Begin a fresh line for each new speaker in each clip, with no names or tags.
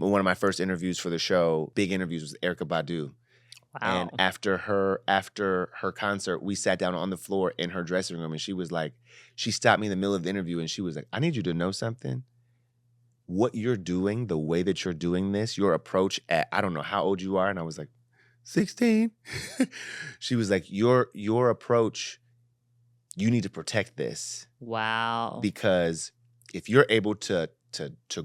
one of my first interviews for the show, big interviews, was Erykah Badu.
Wow.
And after her concert, we sat down on the floor in her dressing room, and she was like, she stopped me in the middle of the interview, and she was like, I need you to know something. What you're doing, the way that you're doing this, your approach at, I don't know how old you are. And I was like, 16. She was like, your approach, you need to protect this.
Wow.
Because if you're able to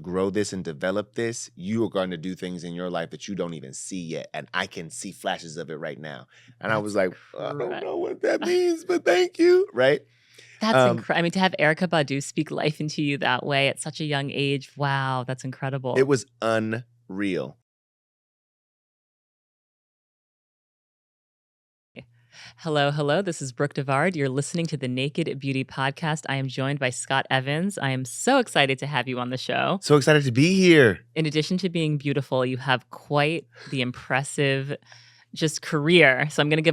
grow this and develop this, you are going to do things in your life that you don't even see yet. And I can see flashes of it right now. And I was like, I don't know what that means, but thank you. Right?
That's incredible. I mean, to have Erykah Badu speak life into you that way at such a young age, wow, that's incredible.
It was unreal.
Hello. This is Brooke Devard. You're listening to the Naked Beauty Podcast. I am joined by Scott Evans. I am so excited to have you on the show.
So excited to be here.
In addition to being beautiful, you have quite the impressive just career. So I'm going to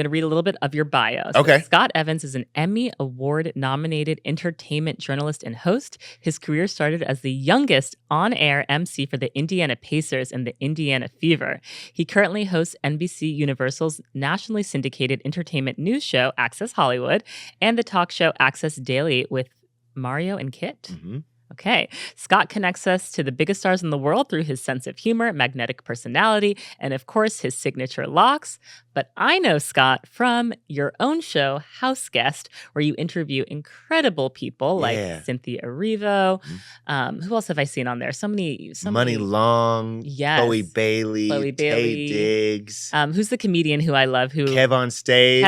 read a little bit of your bio. So
Okay.
Scott Evans is an Emmy Award nominated entertainment journalist and host. His career started as the youngest on-air MC for the Indiana Pacers and the Indiana Fever. He currently hosts NBC Universal's nationally syndicated entertainment news show, Access Hollywood, and the talk show Access Daily with Mario and Kit.
Mm-hmm.
Okay. Scott connects us to the biggest stars in the world through his sense of humor, magnetic personality, and of course, his signature locks. But I know Scott from your own show, House Guest, where you interview incredible people like Cynthia Erivo.
Mm-hmm.
Who else have I seen on there? So many.
Money Long,
Yes.
Chloe Bailey, Tay Diggs.
Who's the comedian who I love?
Kev on stage.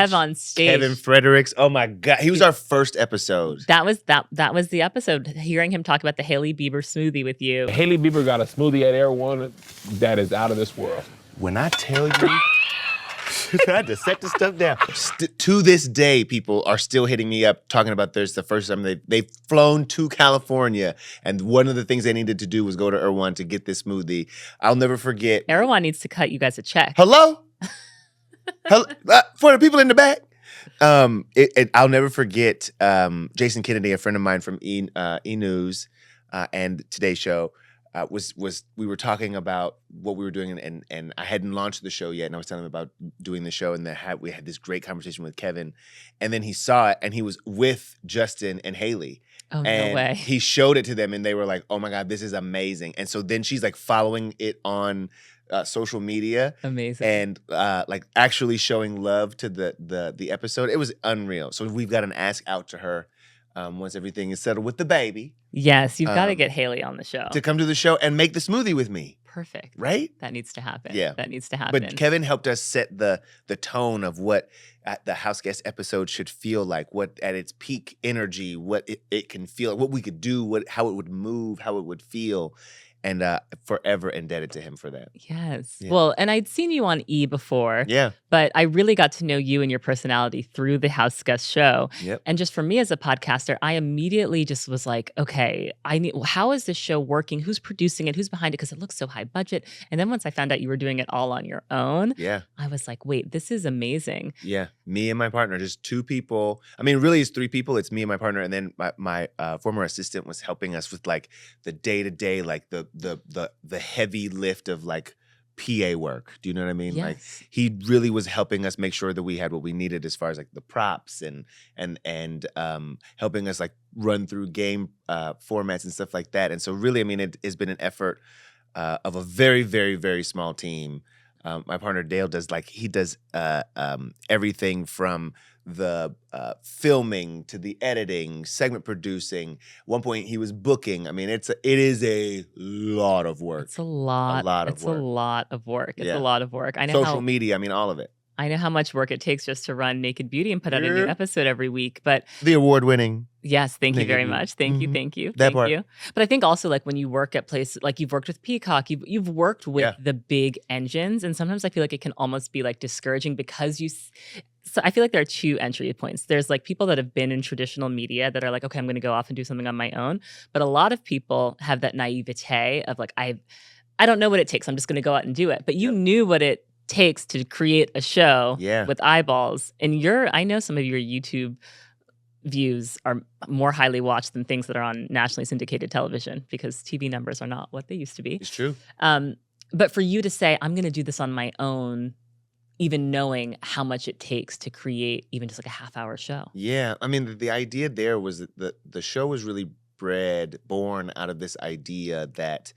Kevin Fredericks. Oh my God. He was our first episode.
That was the episode. Hearing him talk about the Hailey Bieber smoothie with you.
Hailey Bieber got a smoothie at Air One that is out of this world.
When I tell you, I had to set the stuff down. To this day, people are still hitting me up talking about this. The first time they've flown to California, and one of the things they needed to do was go to Erwan to get this smoothie. I'll never forget.
Erwan needs to cut you guys a check.
Hello? For the people in the back. I'll never forget Jason Kennedy, a friend of mine from E News and Today's Show. We were talking about what we were doing, and I hadn't launched the show yet, and I was telling him about doing the show, and we had this great conversation with Kevin, and then he saw it, and he was with Justin and Haley.
Oh,
and
no way.
He showed it to them, and they were like, oh my God, this is amazing. And so then she's like following it on social media.
Amazing.
And like actually showing love to the episode. It was unreal. So we've got an ask out to her once everything is settled with the baby.
Yes, you've got to get Haley on the show.
To come to the show and make the smoothie with me.
Perfect.
Right?
That needs to happen.
Yeah.
That needs to happen.
But Kevin helped us set the tone of what the House Guest episode should feel like, what at its peak energy, what it can feel, what we could do, how it would move, how it would feel. And forever indebted to him for that.
Yes.
Yeah.
Well, and I'd seen you on E before.
Yeah.
But I really got to know you and your personality through the House Guest show.
Yep.
And just for me as a podcaster, I immediately just was like, okay, how is this show working? Who's producing it? Who's behind it? Because it looks so high budget. And then once I found out you were doing it all on your own, I was like, wait, this is amazing.
Yeah. Me and my partner, just two people. I mean, really it's three people. It's me and my partner. And then my former assistant was helping us with like the day-to-day, like the heavy lift of like PA work. Do you know what I mean?
Yes.
Like he really was helping us make sure that we had what we needed as far as like the props and helping us like run through game formats and stuff like that. And so really, I mean, it has been an effort of a very, very, very small team. My partner Dale does everything from the filming to the editing, segment producing. At one point he was booking. I mean, it is a lot of work.
It's a lot. It's a lot of work. It's a lot of work. I know
social media. I mean, all of it.
I know how much work it takes just to run Naked Beauty and put out a new episode every week. But
the award-winning.
Yes, thank you very much. Thank you. Thank you. But I think also like when you work at places like you've worked with Peacock, you've worked with the big engines, and sometimes I feel like it can almost be like discouraging because so I feel like there are two entry points. There's like people that have been in traditional media that are like, okay, I'm going to go off and do something on my own. But a lot of people have that naivete of like, I don't know what it takes. I'm just going to go out and do it. But you knew what it takes to create a show with eyeballs. And I know some of your YouTube views are more highly watched than things that are on nationally syndicated television because TV numbers are not what they used to be.
It's true.
But for you to say, I'm going to do this on my own, even knowing how much it takes to create even just like a half-hour show.
Yeah. I mean, the idea there was that the show was really born out of this idea that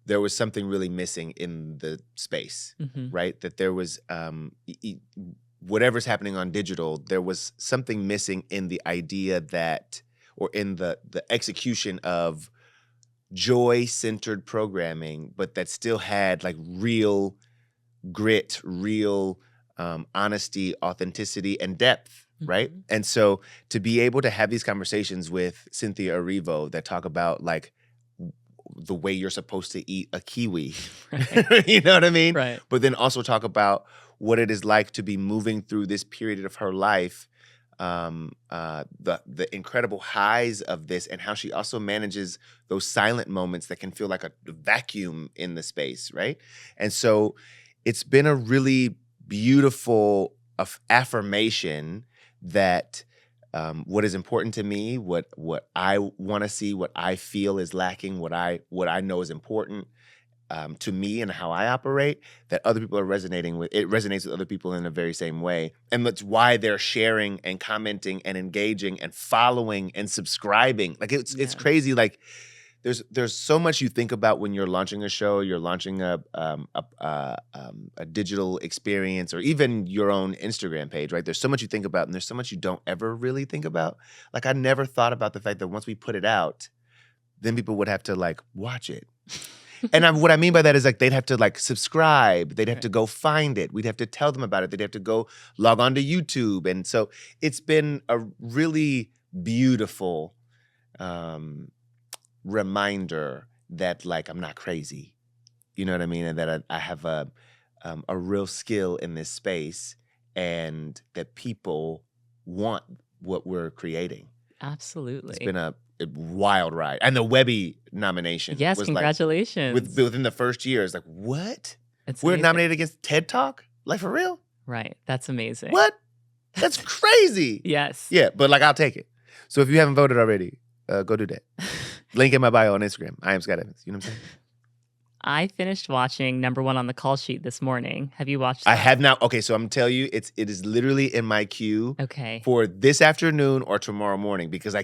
there was something really missing in the space, right? That there was whatever's happening on digital, there was something missing in the idea that, or in the execution of joy-centered programming, but that still had like real grit, real honesty, authenticity, and depth, right? And so to be able to have these conversations with Cynthia Erivo that talk about like the way you're supposed to eat a kiwi, right. You know what I mean?
Right.
But then also talk about what it is like to be moving through this period of her life, the incredible highs of this, and how she also manages those silent moments that can feel like a vacuum in the space, right? And so it's been a really beautiful affirmation that what is important to me, what I want to see, what I feel is lacking, what I know is important to me and how I operate, that other people are resonating with. It resonates with other people in the very same way. And that's why they're sharing and commenting and engaging and following and subscribing. Like it's crazy. Like there's so much you think about when you're launching a show, you're launching a digital experience, or even your own Instagram page, right? There's so much you think about, and there's so much you don't ever really think about. Like I never thought about the fact that once we put it out, then people would have to like watch it. And what I mean by that is like they'd have to like subscribe, they'd have to go find it, we'd have to tell them about it, they'd have to go log on to YouTube. And so it's been a really beautiful reminder that like I'm not crazy, you know what I mean, and that I have a real skill in this space, and that people want what we're creating.
Absolutely,
it's been a wild ride, and the Webby nomination.
Yes,
was
congratulations.
Like, within the first year, it's like what?
We're
nominated against TED Talk, like for real?
Right, that's amazing.
What? That's crazy.
Yes.
Yeah, but like I'll take it. So if you haven't voted already, go do that. Link in my bio on Instagram. I am Scott Evans. You know what I'm saying?
I finished watching Number One on the Call Sheet this morning. Have you watched that?
I have not. Okay, so I'm gonna tell you, it is literally in my queue for this afternoon or tomorrow morning, because I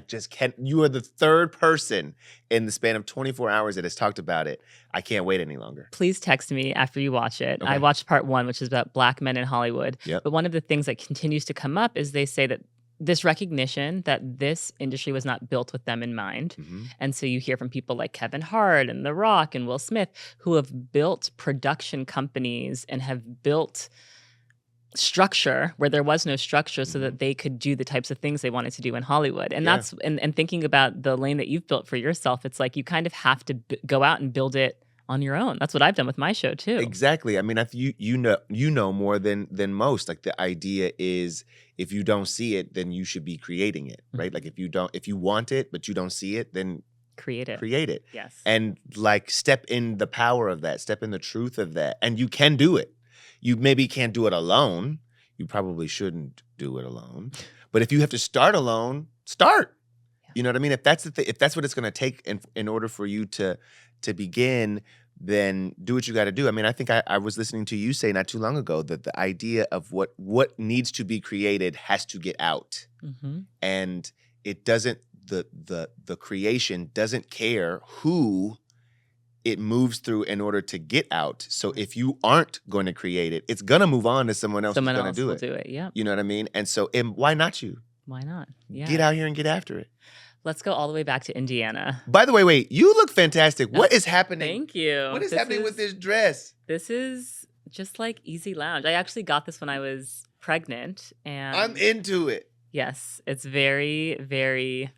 just can't. You are the third person in the span of 24 hours that has talked about it. I can't wait any longer.
Please text me after you watch it. Okay. I watched part 1, which is about Black men in Hollywood.
Yep.
But one of the things that continues to come up is they say that this recognition that this industry was not built with them in mind. And so you hear from people like Kevin Hart and The Rock and Will Smith, who have built production companies and have built structure where there was no structure so that they could do the types of things they wanted to do in Hollywood. And that's, and thinking about the lane that you've built for yourself, it's like you kind of have to go out and build it on your own. That's what I've done with my show too.
Exactly. I mean, you know more than most. Like the idea is, if you don't see it, then you should be creating it, right? Like if you want it but you don't see it, then create it.
Yes.
And like step in the power of that, step in the truth of that, and you can do it. You maybe can't do it alone. You probably shouldn't do it alone. But if you have to start alone, start. You know what I mean? If that's if that's what it's going to take in order for you to begin, then do what you got to do. I mean, I think I was listening to you say not too long ago that the idea of what needs to be created has to get out. And it doesn't, the creation doesn't care who it moves through in order to get out. So if you aren't going to create it, it's going to move on to someone else who's going to do it.
Do it, yeah.
You know what I mean? And so why not you?
Why not? Yeah.
Get out here and get after it.
Let's go all the way back to Indiana.
By the way, wait, you look fantastic. What is happening?
Thank you.
What is happening with this dress?
This is just like easy lounge. I actually got this when I was pregnant, and
I'm into it.
Yes, it's very, very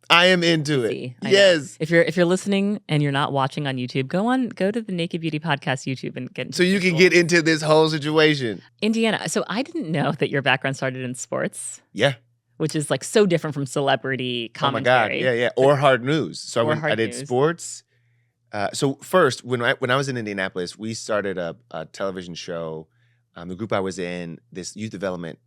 I am into
easy.
it. Yes.
If you're listening and you're not watching on YouTube, go to the Naked Beauty Podcast YouTube and get into
so you can get into this whole situation.
Indiana. So I didn't know that your background started in sports.
Yeah.
Which is like so different from celebrity commentary.
Oh my God, yeah. Or hard news. So I did sports. So first, when I was in Indianapolis, we started a television show. The group I was in, this youth development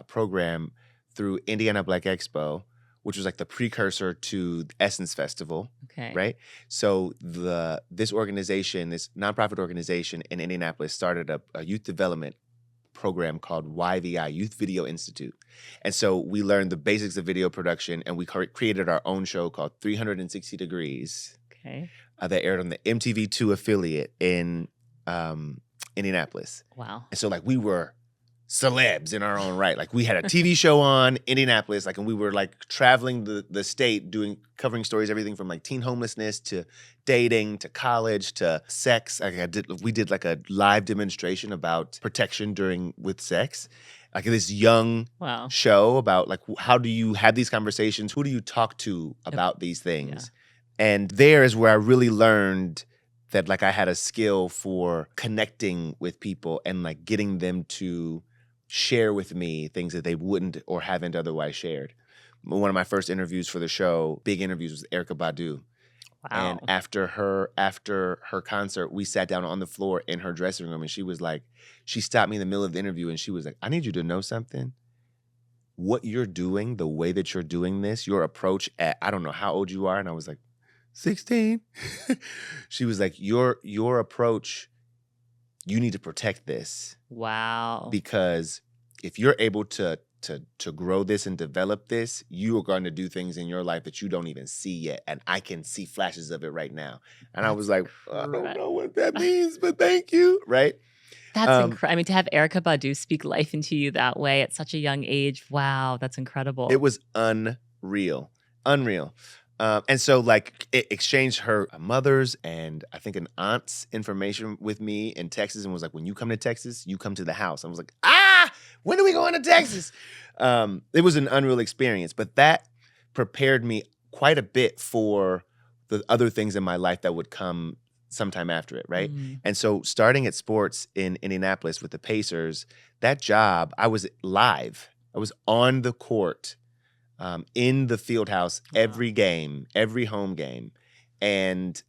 program through Indiana Black Expo, which was like the precursor to the Essence Festival.
Okay.
Right. So this nonprofit organization in Indianapolis started a youth development program called YVI, Youth Video Institute. And so we learned the basics of video production, and we created our own show called 360 Degrees.
Okay.
That aired on the MTV2 affiliate in Indianapolis.
Wow.
And so like we were celebs in our own right. Like we had a TV show on Indianapolis, like, and we were like traveling the state covering stories, everything from like teen homelessness to dating to college to sex. We did like a live demonstration about protection with sex. Like this young show about like how do you have these conversations? Who do you talk to about these things? Yeah. And there is where I really learned that like I had a skill for connecting with people and like getting them to share with me things that they wouldn't or haven't otherwise shared. One of my first interviews for the show, big interviews, was Erykah Badu. Wow. And after her concert, we sat down on the floor in her dressing room, and she stopped me in the middle of the interview, and she was like, I need you to know something. What you're doing, the way that you're doing this, your approach at, I don't know how old you are. And I was like, 16. She was like, your approach, you need to protect this.
Wow.
Because if you're able to grow this and develop this, you are going to do things in your life that you don't even see yet. And I can see flashes of it right now. And I was like, I don't know what that means, but thank you. Right?
That's incredible. I mean, to have Erykah Badu speak life into you that way at such a young age, wow, that's incredible.
It was unreal. And so like it exchanged her mother's and I think an aunt's information with me in Texas and was like, when you come to Texas, you come to the house. I was like, when are we going to Texas? It was an unreal experience, but that prepared me quite a bit for the other things in my life that would come sometime after it, right? And so starting at sports in Indianapolis with the Pacers, that job, I was live. I was on the court in the field house every game, every home game. And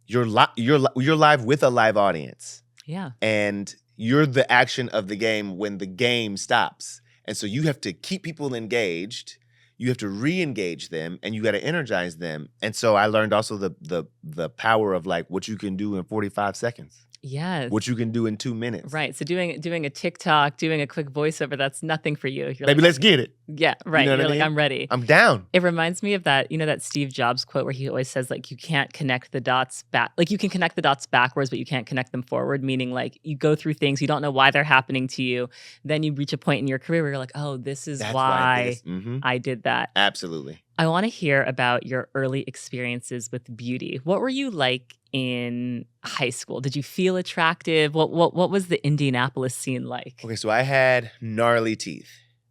you're live with a live audience.
Yeah.
And you're the action of the game when the game stops. And so you have to keep people engaged. You have to re-engage them, and you got to energize them. And so I learned also the power of like what you can do in 45 seconds.
Yes.
What you can do in 2 minutes.
Right. So doing a TikTok, doing a quick voiceover, that's nothing for you. You're
Baby,
like,
let's get it.
Yeah, right.
You know
You're
what I
like,
mean?
I'm ready.
I'm down.
It reminds me of that, that Steve Jobs quote where he always says, like, you can't connect the dots back. Like, you can connect the dots backwards, but you can't connect them forward, meaning like you go through things, you don't know why they're happening to you. Then you reach a point in your career where you're like, oh, this is why I did that.
Absolutely.
I want to hear about your early experiences with beauty. What were you like in high school? Did you feel attractive? What was the Indianapolis scene like?
Okay, so I had gnarly teeth.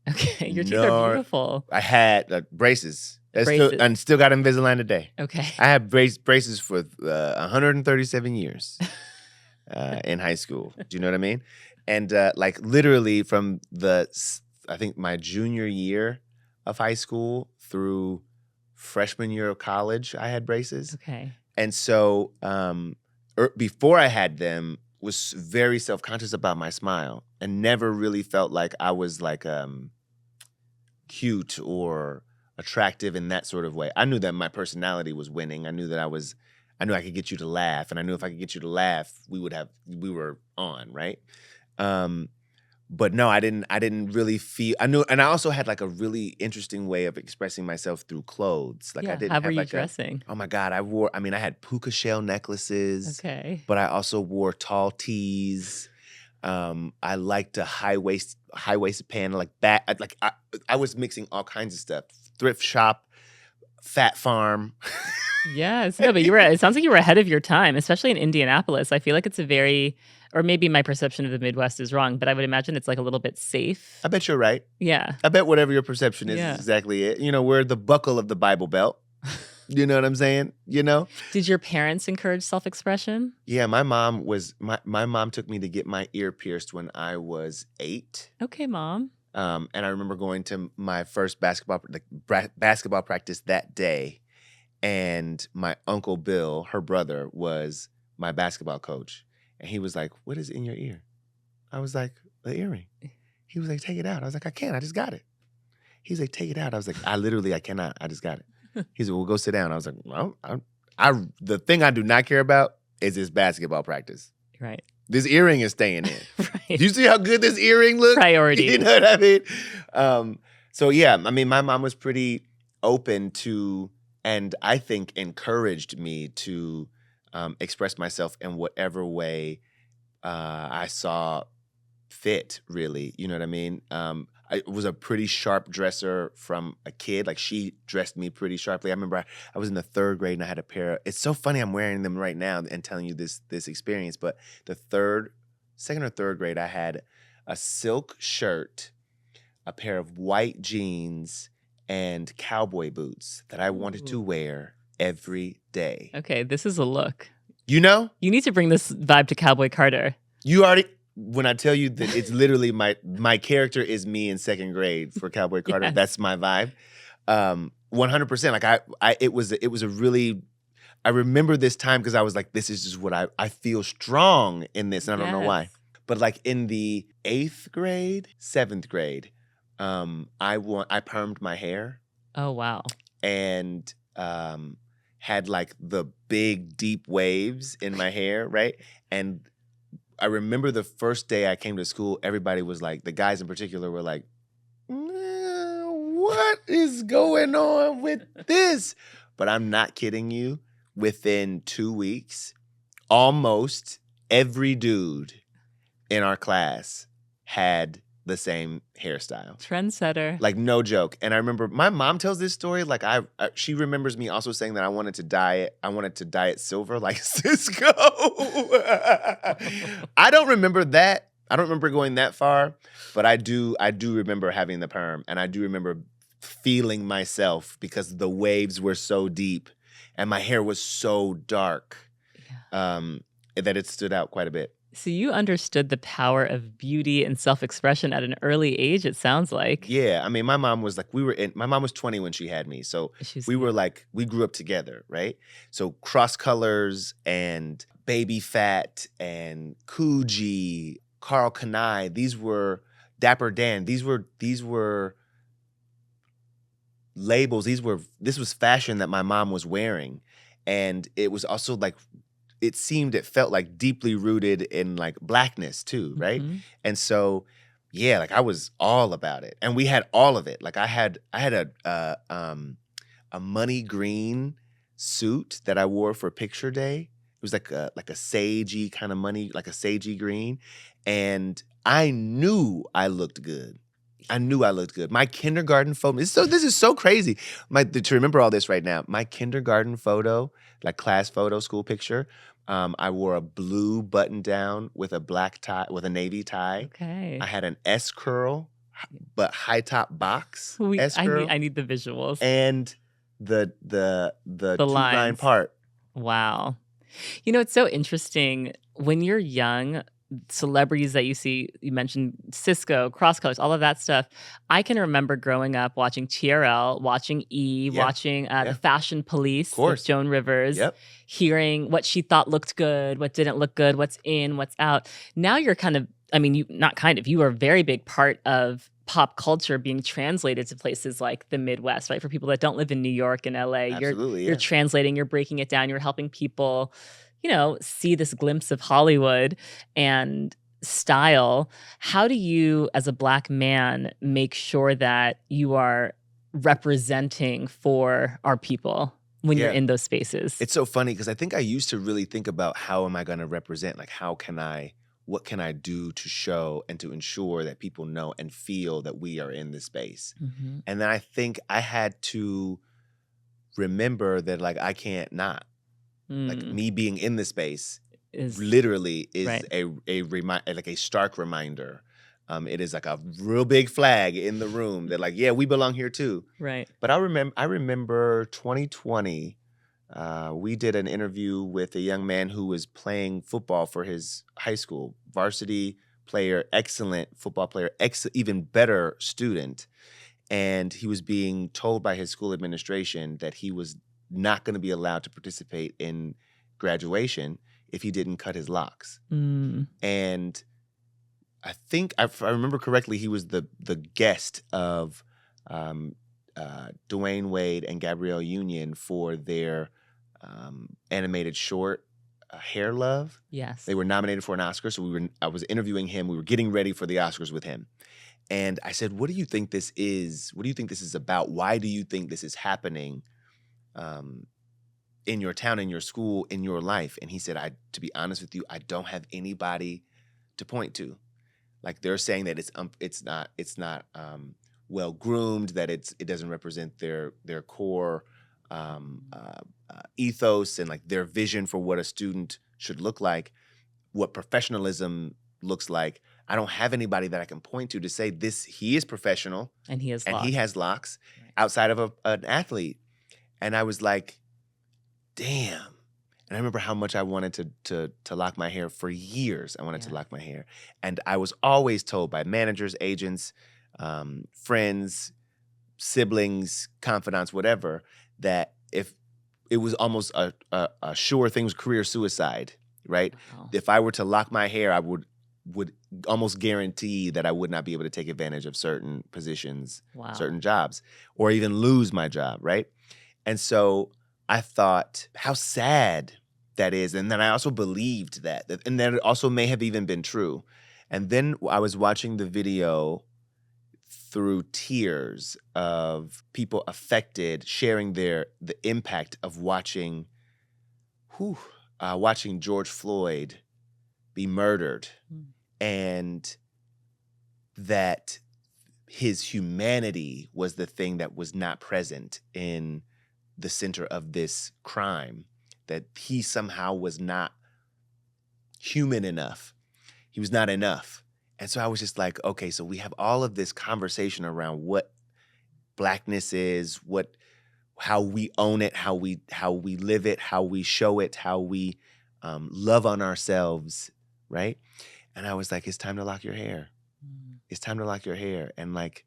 Okay, your teeth are beautiful.
I had braces.
Braces.
And still got Invisalign today.
Okay.
I had braces for 137 years in high school. Do you know what I mean? And like literally from I think my junior year of high school through freshman year of college, I had braces.
Okay.
And so before I had them, was very self-conscious about my smile and never really felt like I was like cute or attractive in that sort of way. I knew that my personality was winning. I knew that I knew I could get you to laugh. And I knew if I could get you to laugh, we were on, right? But no, I didn't really feel, I knew, and I also had like a really interesting way of expressing myself through clothes. Like I didn't
how
have
were you
like
dressing?
Oh my God, I had puka shell necklaces.
Okay.
But I also wore tall tees. I liked a high-waisted pant, I was mixing all kinds of stuff. Thrift shop, Fat Farm.
Yes. No, but it sounds like you were ahead of your time, especially in Indianapolis. I feel like it's or maybe my perception of the Midwest is wrong, but I would imagine it's like a little bit safe.
I bet you're right.
Yeah.
I bet whatever your perception is exactly it. We're the buckle of the Bible Belt. You know what I'm saying?
Did your parents encourage self-expression?
Yeah, my mom took me to get my ear pierced when I was 8.
Okay, Mom.
And I remember going to my first basketball practice that day. And my Uncle Bill, her brother, was my basketball coach. And he was like, what is in your ear? I was like, the earring. He was like, take it out. I was like, I can't. I just got it. He's like, take it out. I was like, I cannot. I just got it. He's like, well, go sit down. I was like, well, the thing I do not care about is this basketball practice.
Right.
This earring is staying in.
Right.
Do you see how good this earring looks?
Priority.
You know what I mean? So yeah, I mean, my mom was pretty open to, and I think encouraged me to express myself in whatever way I saw fit, really. You know what I mean? I was a pretty sharp dresser from a kid. Like, she dressed me pretty sharply. I remember I was in the 3rd grade and I had a pair of, it's so funny I'm wearing them right now and telling you this experience, but the 2nd or 3rd grade, I had a silk shirt, a pair of white jeans, and cowboy boots that I wanted to wear every day.
Okay, this is a look.
You know?
You need to bring this vibe to Cowboy Carter.
You already... When I tell you that it's literally my character is me in 2nd grade for Cowboy Carter,
Yes.
That's my vibe. 100%. Like it was a really, I remember this time because I was like, this is just what I feel strong in this, and I don't know why. But like in the 8th grade, 7th grade, I permed my hair.
Oh, wow.
And had like the big deep waves in my hair, right? And I remember the first day I came to school, everybody was like, the guys in particular were like, what is going on with this? But I'm not kidding you. Within 2 weeks, almost every dude in our class had the same hairstyle.
Trendsetter.
Like, no joke. And I remember my mom tells this story. Like, she remembers me also saying that I wanted to dye it silver like Cisco. I don't remember that. I don't remember going that far, but I do remember having the perm, and I do remember feeling myself because the waves were so deep and my hair was so dark that it stood out quite a bit.
So you understood the power of beauty and self-expression at an early age, it sounds like.
Yeah. I mean, my mom was like, my mom was 20 when she had me. So we grew up together, right? So Cross Colors and Baby Fat and Coogee, Carl Kanai, these were Dapper Dan. These were labels. This was fashion that my mom was wearing. And it was also like, it felt like deeply rooted in like Blackness too, right?
Mm-hmm.
And so, yeah, like I was all about it, and we had all of it. Like I had a money green suit that I wore for picture day. It was like a sagey kind of money, like a sagey green, and I knew I looked good. My kindergarten photo. This is so crazy. To remember all this right now. My kindergarten photo, like class photo, school picture. I wore a blue button down with a black tie, with a navy tie.
Okay.
I had an S curl, but high top box S curl.
I need the visuals.
And the line part.
Wow. You know, it's so interesting when you're young. Celebrities that you see, you mentioned Cisco, Cross Colors, all of that stuff. I can remember growing up watching TRL, watching E, watching The Fashion Police with Joan Rivers, hearing what she thought looked good, what didn't look good, what's in, what's out. Now you're you are a very big part of pop culture being translated to places like the Midwest, right? For people that don't live in New York and LA, you're translating, you're breaking it down, you're helping people see this glimpse of Hollywood and style. How do you, as a Black man, make sure that you are representing for our people when you're in those spaces?
It's so funny because I think I used to really think about how am I going to represent? Like, what can I do to show and to ensure that people know and feel that we are in this space?
Mm-hmm.
And then I think I had to remember that, like, I can't not. Like, me being in the space is a stark reminder. It is like a real big flag in the room that, like, yeah, we belong here too.
Right.
But I remember 2020, we did an interview with a young man who was playing football for his high school, varsity player, excellent football player, even better student. And he was being told by his school administration that he was not going to be allowed to participate in graduation if he didn't cut his locks. And I think if I remember correctly, he was the guest of Dwayne Wade and Gabrielle Union for their animated short Hair Love.
Yes.
They were nominated for an Oscar, so I was interviewing him. We were getting ready for the Oscars with him. And I said, what do you think this is? What do you think this is about? Why do you think this is happening in your town, in your school, in your life? And he said, to be honest with you, I don't have anybody to point to. Like, they're saying that it's not well groomed, that it doesn't represent their core ethos and like their vision for what a student should look like, what professionalism looks like. I don't have anybody that I can point to say this. He is professional
and he has
locks right. outside of an athlete. And I was like, damn. And I remember how much I wanted to lock my hair for years. I wanted to lock my hair. And I was always told by managers, agents, friends, siblings, confidants, whatever, that if it was almost a sure thing, was career suicide, right? Wow. If I were to lock my hair, I would almost guarantee that I would not be able to take advantage of certain positions, certain jobs, or even lose my job, right? And so I thought how sad that is. And then I also believed that. And that it also may have even been true. And then I was watching the video through tears of people affected, sharing the impact of watching George Floyd be murdered. And that his humanity was the thing that was not present in the center of this crime, that he somehow was not human enough. He was not enough. And so I was just like, okay, so we have all of this conversation around what Blackness is, how we own it, how we live it, how we show it, how we love on ourselves, right? And I was like, it's time to lock your hair. It's time to lock your hair. And like,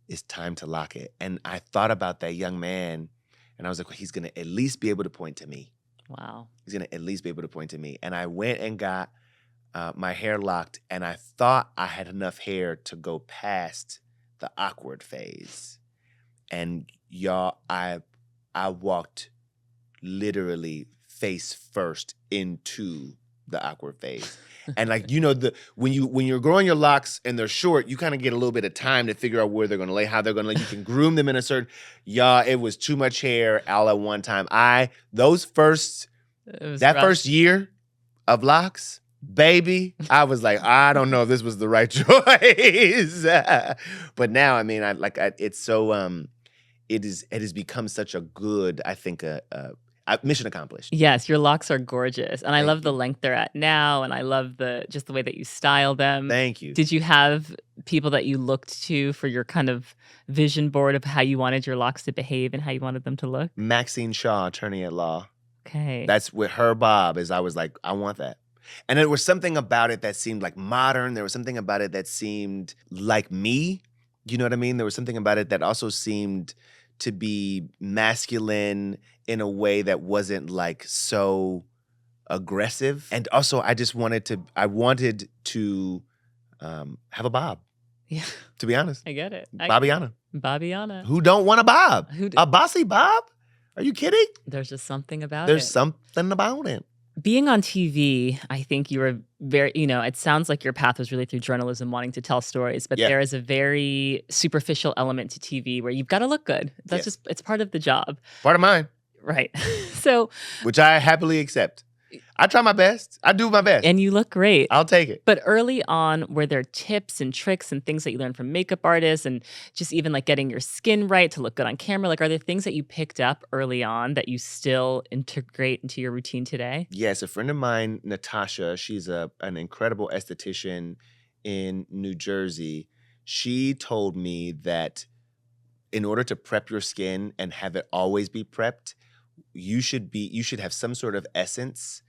it's time to lock it. And I thought about that young man, and I was like, well, he's gonna at least be able to point to me.
Wow.
He's gonna at least be able to point to me. And I went and got my hair locked, and I thought I had enough hair to go past the awkward phase. And y'all, I walked literally face first into the awkward phase. And like, you know, when you're growing your locks and they're short, you kind of get a little bit of time to figure out where they're gonna lay, how they're gonna lay. You can groom them in a certain, it was too much hair all at one time. First year of locks, baby, I was like, I don't know if this was the right choice. But now, I mean, it's so, it has become such a good, I think, mission accomplished.
Yes, your locks are gorgeous. And I love the length they're at now. And I love just the way that you style them.
Thank you.
Did you have people that you looked to for your kind of vision board of how you wanted your locks to behave and how you wanted them to look?
Maxine Shaw, attorney at law.
Okay.
That's with her bob, I was like, I want that. And there was something about it that seemed like modern. There was something about it that seemed like me. You know what I mean? There was something about it that also seemed to be masculine in a way that wasn't like so aggressive. And also I wanted to have a bob.
Yeah.
To be honest.
I get it.
Bobbiana. Who don't want a bob? A bossy bob? Are you kidding?
There's just something about it.
There's something about it.
Being on TV, I think you were very, it sounds like your path was really through journalism, wanting to tell stories, but there is a very superficial element to TV where you've got to look good. That's it's part of the job.
Part of mine.
Right. So.
Which I happily accept. I try my best. I do my best.
And you look great.
I'll take it.
But early on, were there tips and tricks and things that you learned from makeup artists and just even like getting your skin right to look good on camera? Like, are there things that you picked up early on that you still integrate into your routine today?
Yes. A friend of mine, Natasha, she's an incredible esthetician in New Jersey. She told me that in order to prep your skin and have it always be prepped, you should have some sort of essence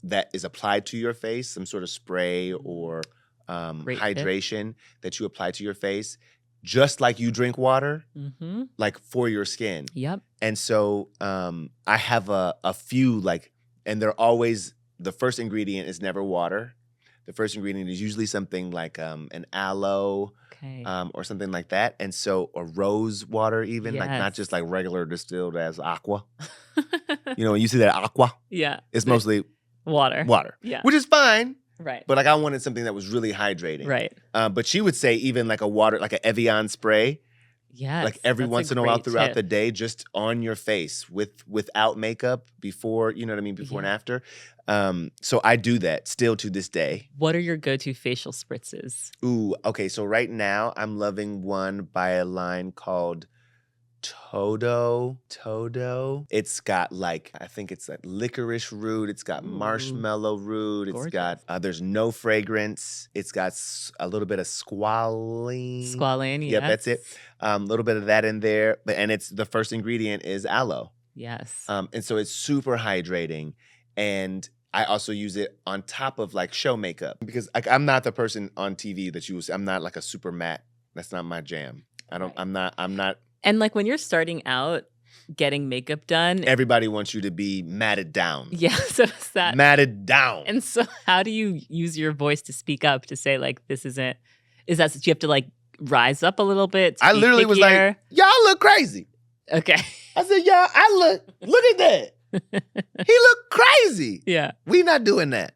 that is applied to your face, some sort of spray or hydration that you apply to your face, just like you drink water, like for your skin.
Yep.
And so I have a few and they're always, the first ingredient is never water. the first ingredient is usually something like an aloe or something like that. And so, or rose water even, like not just like regular distilled as aqua. You know, when you see that aqua, it's mostly water, which is fine.
Right.
But like I wanted something that was really hydrating.
Right.
But she would say even like a water, like an Evian spray.
Yes.
Like every once in a while throughout the day, just on your face without makeup before, you know what I mean, before and after. So I do that still to this day.
What are your go-to facial spritzes?
Ooh, okay. So right now I'm loving one by a line called Todo. It's got like, I think it's like licorice root. It's got marshmallow root. It's got, there's no fragrance. It's got a little bit of squalene.
Squalene, yes.
Yep, that's it. A little bit of that in there. And it's the first ingredient is aloe.
Yes.
And so it's super hydrating. And I also use it on top of like show makeup because like, I'm not the person on TV that you will see. I'm not like a super matte. That's not my jam. I'm not.
And like when you're starting out getting makeup done,
everybody wants you to be matted down.
Yeah, so is that
matted down.
And so how do you use your voice to speak up to say like this isn't? Is that you have to like rise up a little bit?
I literally was like, y'all look crazy.
Okay.
I said, y'all look at that. He looked crazy.
Yeah.
We not doing that.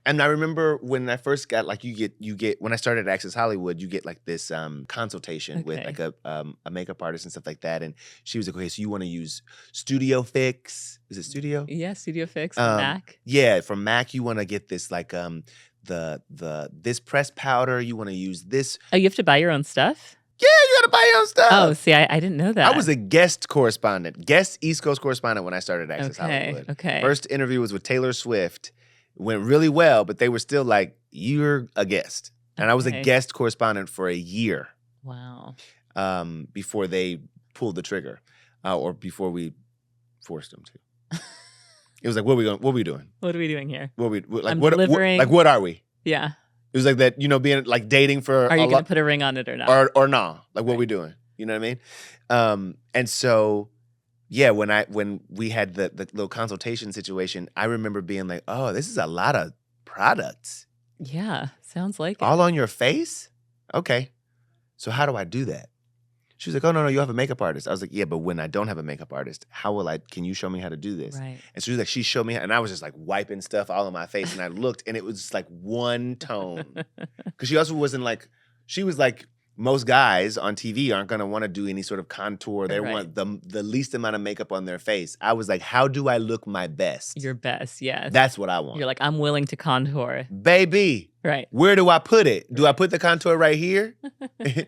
And I remember when I first got like you get when I started at Access Hollywood, you get like this consultation with like a makeup artist and stuff like that. And she was like, okay, so you want to use Studio Fix? Is it Studio?
Yeah, Studio Fix from MAC.
Yeah, from MAC, you want to get this like this press powder. You want to use this.
Oh, you have to buy your own stuff?
Yeah, you got to buy your own stuff.
Oh, see, I didn't know that.
I was a guest East Coast correspondent when I started at Access Hollywood.
Okay.
First interview was with Taylor Swift. Went really well, but they were still like, you're a guest. And I was a guest correspondent for a year.
Wow.
Before they pulled the trigger or before we forced them to. It was like, what are we doing?
What are we doing here?
Like, what are we?
Yeah.
It was like that, you know, being like dating for
Are you going to put a ring on it or not?
Or nah. Like, what are we doing? You know what I mean? And so, yeah, when we had the little consultation situation, I remember being like, oh, this is a lot of products.
Yeah, sounds like
all on your face? Okay. So how do I do that? She was like, oh, no, you have a makeup artist. I was like, yeah, but when I don't have a makeup artist, can you show me how to do this?
Right.
And so she showed me, and I was just like wiping stuff all on my face, and I looked, and it was just like one tone. Because she also wasn't like, she was like, most guys on TV aren't going to want to do any sort of contour. They want the least amount of makeup on their face. I was like, how do I look my best?
Your best, yes.
That's what I want.
You're like, I'm willing to contour.
Baby.
Right.
Where do I put it? Do I put the contour right here?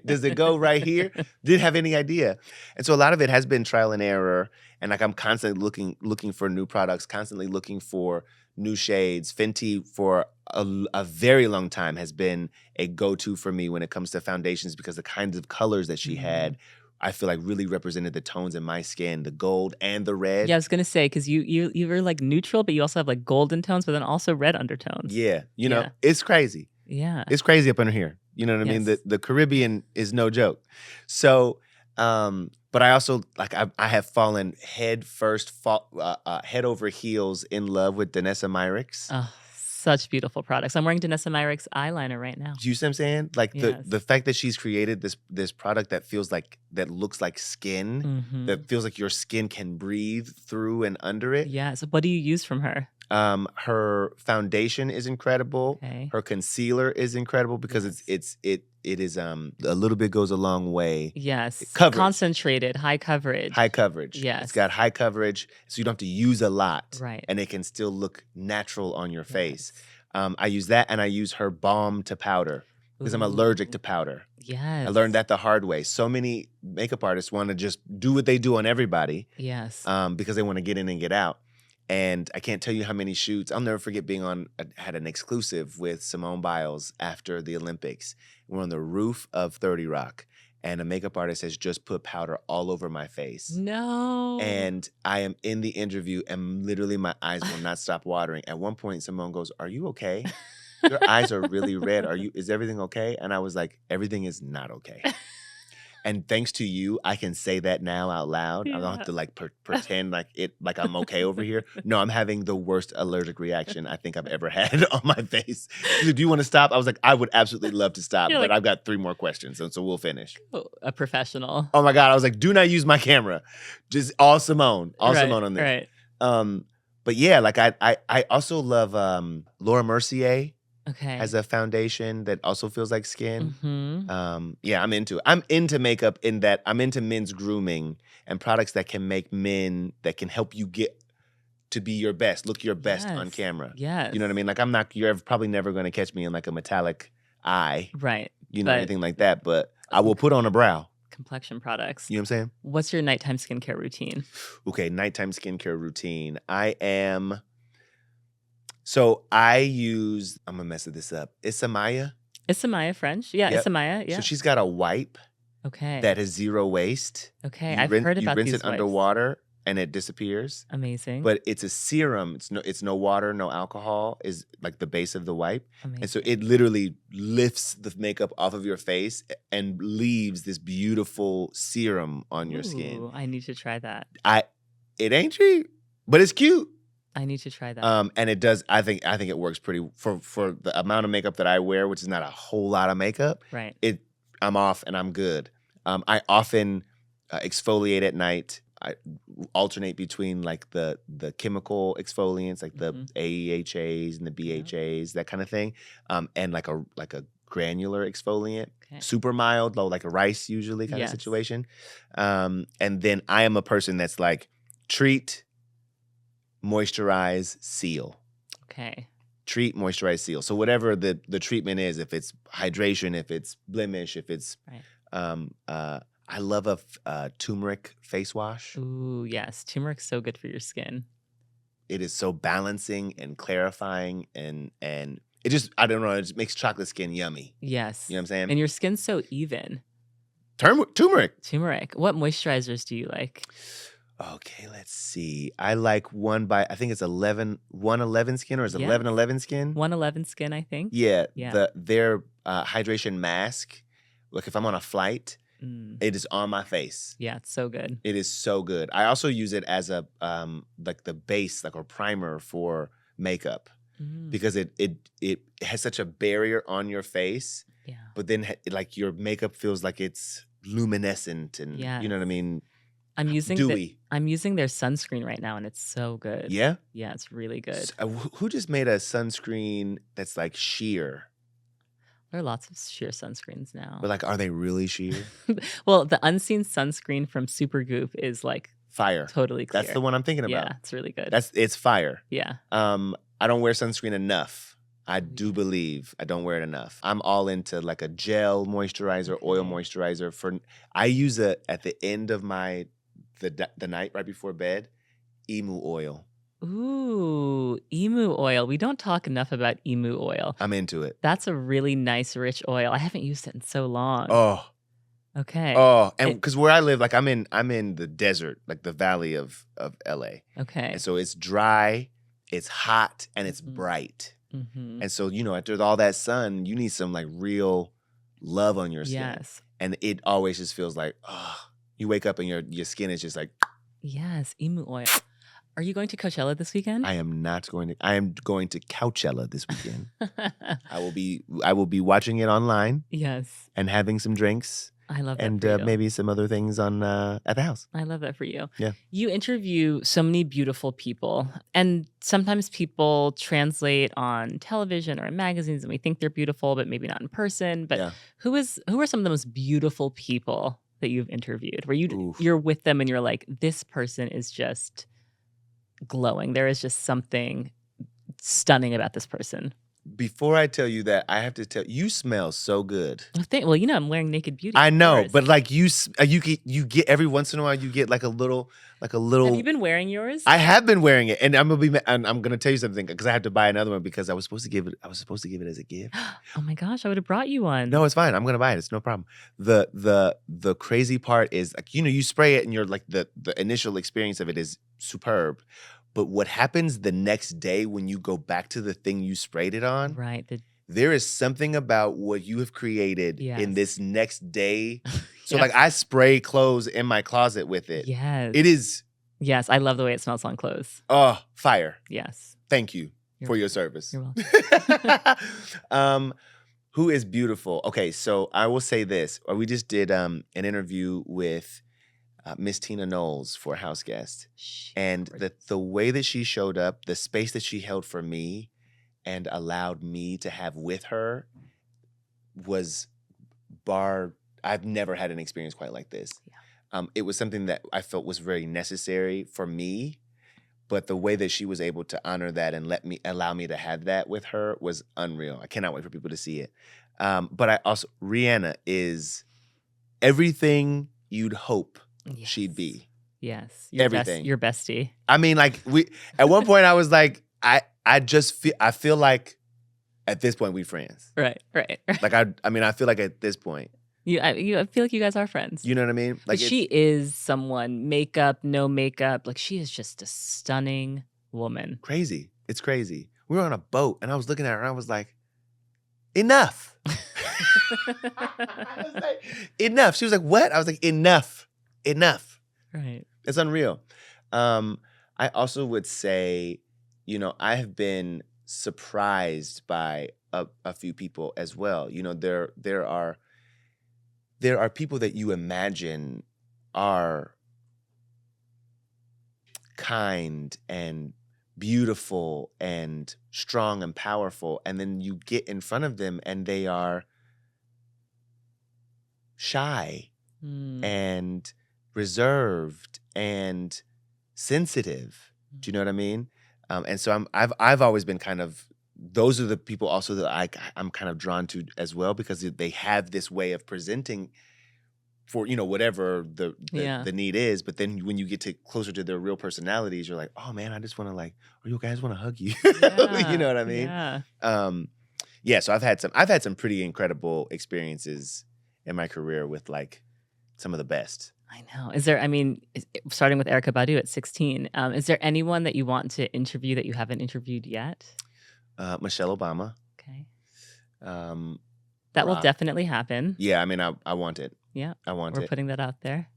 Does it go right here? Didn't have any idea. And so a lot of it has been trial and error. And like I'm constantly looking for new products, constantly looking for new shades. Fenty for a very long time has been a go-to for me when it comes to foundations because the kinds of colors that she had, I feel like really represented the tones in my skin, the gold and the red.
Yeah, I was gonna say because you were like neutral, but you also have like golden tones, but then also red undertones.
Yeah, you know, it's crazy.
Yeah,
it's crazy up under here. You know what I mean? The Caribbean is no joke. So, but I also like I have fallen head over heels in love with Danessa Myricks.
Oh, such beautiful products. I'm wearing Danessa Myricks eyeliner right now.
Do you see what I'm saying? Like the fact that she's created this product that looks like skin, that feels like your skin can breathe through and under it.
Yeah. So what do you use from her?
Her foundation is incredible.
Okay.
Her concealer is incredible because it is a little bit goes a long way.
Yes.
Coverage.
Concentrated, high coverage.
High coverage.
Yes.
It's got high coverage, so you don't have to use a lot.
Right.
And it can still look natural on your face. I use that, and I use her balm to powder because I'm allergic to powder.
Yes.
I learned that the hard way. So many makeup artists want to just do what they do on everybody.
Yes.
Because they want to get in and get out. And I can't tell you how many shoots. I'll never forget had an exclusive with Simone Biles after the Olympics. We're on the roof of 30 Rock, and a makeup artist has just put powder all over my face.
No.
And I am in the interview, and literally my eyes will not stop watering. At one point, Simone goes, "Are you okay? Your eyes are really red. Is everything okay?" And I was like, "Everything is not okay." And thanks to you, I can say that now out loud. I don't have to like pretend like I'm okay over here. No, I'm having the worst allergic reaction I think I've ever had on my face. She's like, do you want to stop? I was like, I would absolutely love to stop, but I've got 3 more questions, and so we'll finish.
A professional.
Oh my God. I was like, do not use my camera. Just all Simone. Simone on this.
Right.
But yeah, like I also love Laura Mercier.
Okay.
As a foundation that also feels like skin.
Mm-hmm.
Yeah, I'm into it. I'm into makeup in that I'm into men's grooming and products that can make men, that can help you get to be your best, look your best on camera.
Yes.
You know what I mean? Like you're probably never going to catch me in like a metallic eye.
Right.
You know, anything like that. But I will put on a brow.
Complexion products.
You know what I'm saying?
What's your nighttime skincare routine?
Okay, nighttime skincare routine. So I use, I'm gonna mess this up. Isamaya.
Isamaya French? Yeah, yep. Isamaya, yeah.
So she's got a wipe that is 0 waste.
Okay, I've heard about these
You rinse it underwater and it disappears.
Amazing.
But it's a serum. It's no water, no alcohol, is like the base of the wipe.
Amazing.
And so it literally lifts the makeup off of your face and leaves this beautiful serum on your skin.
I need to try that.
It ain't cheap, but it's cute.
I need to try that.
And it does. I think it works pretty for the amount of makeup that I wear, which is not a whole lot of makeup.
Right.
I'm off and I'm good. I often exfoliate at night. I alternate between like the chemical exfoliants, like the AEHAs and the BHAs, that kind of thing, and like a granular exfoliant, super mild, low, like a rice usually kind of situation. And then I am a person that's like treat, moisturize, seal.
Okay.
Treat, moisturize, seal. So whatever the treatment is, if it's hydration, if it's blemish, if it's I love a turmeric face wash.
Ooh, yes. Turmeric's so good for your skin.
It is so balancing and clarifying, and it just, I don't know, it just makes chocolate skin yummy.
Yes.
You know what I'm saying?
And your skin's so even.
Turmeric.
Turmeric. What moisturizers do you like?
Okay, let's see. I like one by, I think it's 111 Skin, or is it 1111 Skin?
111 Skin, I think.
Yeah. Their hydration mask, like if I'm on a flight, it is on my face.
Yeah, it's so good.
It is so good. I also use it as a like the base, like a primer for makeup, because it has such a barrier on your face.
Yeah.
But then like your makeup feels like it's luminescent, and you know what I mean?
I'm using
dewy.
I'm using their sunscreen right now, and it's so good.
Yeah?
Yeah, it's really good.
Who just made a sunscreen that's like sheer?
There are lots of sheer sunscreens now.
But like, are they really sheer?
Well, the unseen sunscreen from Supergoop is like
fire.
Totally clear.
That's the one I'm thinking about.
Yeah, it's really good.
It's fire.
Yeah.
I don't wear sunscreen enough. I do believe I don't wear it enough. I'm all into like a gel moisturizer, oil moisturizer. I use it at the end of the night right before bed, emu oil.
Ooh, emu oil. We don't talk enough about emu oil.
I'm into it.
That's a really nice, rich oil. I haven't used it in so long.
Oh.
Okay.
Oh, and because where I live, like I'm in the desert, like the valley of LA.
Okay.
And so it's dry, it's hot, and it's bright.
Mm-hmm.
And so, after all that sun, you need some like real love on your skin.
Yes.
And it always just feels like, you wake up and your skin is just like.
Yes, emu oil. Are you going to Coachella this weekend?
I am not going to. I am going to Coachella this weekend. I will be watching it online.
Yes.
And having some drinks.
I love that.
And
for you.
Maybe some other things on at the house.
I love that for you.
Yeah.
You interview so many beautiful people, and sometimes people translate on television or in magazines, and we think they're beautiful, but maybe not in person. But who are some of the most beautiful people that you've interviewed, where you're with them and you're like, this person is just glowing. There is just something stunning about this person.
Before I tell you that, I have to tell you smell so good.
Well, I'm wearing Naked Beauty.
I know, but like you get every once in a while you get like a little. Have
you been wearing yours?
I have been wearing it, and I'm gonna tell you something because I have to buy another one because I was supposed to give it as a gift.
Oh my gosh, I would have brought you one.
No, it's fine. I'm gonna buy it. It's no problem. The crazy part is like you spray it and you're like the initial experience of it is superb. But what happens the next day when you go back to the thing you sprayed it on?
Right.
There is something about what you have created in this next day So like I spray clothes in my closet with it.
Yes.
It is.
Yes, I love the way it smells on clothes.
Oh, fire.
Yes.
Thank you for your service.
You're welcome.
Who is beautiful? Okay, so I will say this. We just did an interview with Miss Tina Knowles for House Guest. And the way that she showed up, the space that she held for me and allowed me to have with her was I've never had an experience quite like this. Yeah. It was something that I felt was very necessary for me, but the way that she was able to honor that and allow me to have that with her was unreal. I cannot wait for people to see it. But Rihanna is everything you'd hope she'd be.
Yes.
Everything.
Your bestie.
I mean, like at one point I was like, I feel like at this point we friends.
Right.
Like I feel like at this point.
I feel like you guys are friends.
You know what I mean?
Like she is someone, makeup, no makeup. Like she is just a stunning woman.
Crazy. It's crazy. We were on a boat and I was looking at her and I was like, enough. I was like, enough. She was like, what? I was like, enough.
Right.
It's unreal. I also would say, I have been surprised by a few people as well. There are people that you imagine are kind and beautiful and strong and powerful, and then you get in front of them and they are shy and reserved and sensitive. Do you know what I mean? And so I've always been kind of, those are the people also that I'm kind of drawn to as well, because they have this way of presenting for, whatever the need is. But then when you get closer to their real personalities, you're like, oh man, I just want to or you guys want to hug you. Yeah, you know what I mean?
Yeah.
So I've had some pretty incredible experiences in my career with like some of the best.
I know. Starting with Erykah Badu at 16, is there anyone that you want to interview that you haven't interviewed yet?
Michelle Obama.
Okay. That will definitely happen.
Yeah, I want it.
Yeah.
We're
putting that out there.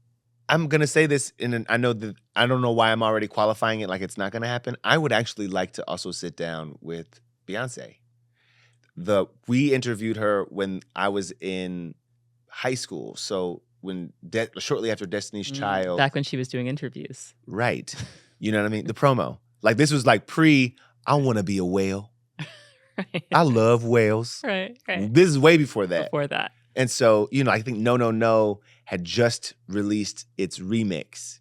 I'm going to say this, I know that I don't know why I'm already qualifying it like it's not going to happen. I would actually like to also sit down with Beyonce. We interviewed her when I was in high school. So shortly after Destiny's Child.
Back when she was doing interviews.
Right. You know what I mean? The promo. Like this was like I want to be a whale.
Right.
I love whales.
Right.
This is way before that. And so, I think No No No had just released its remix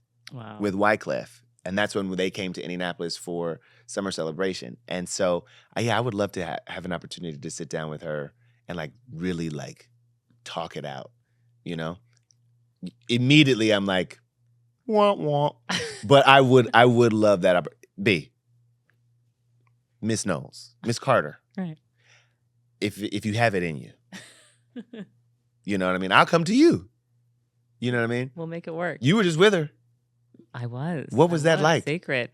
with Wyclef. And that's when they came to Indianapolis for Summer Celebration. And so, I would love to have an opportunity to sit down with her and like really like talk it out, Immediately I'm like, wah, wah. But I would love that. Miss Knowles, Miss Carter.
Right.
If you have it in you. You know what I mean? I'll come to you. You know what I mean?
We'll make it work.
You were just with her.
I was.
What was that like?
Sacred.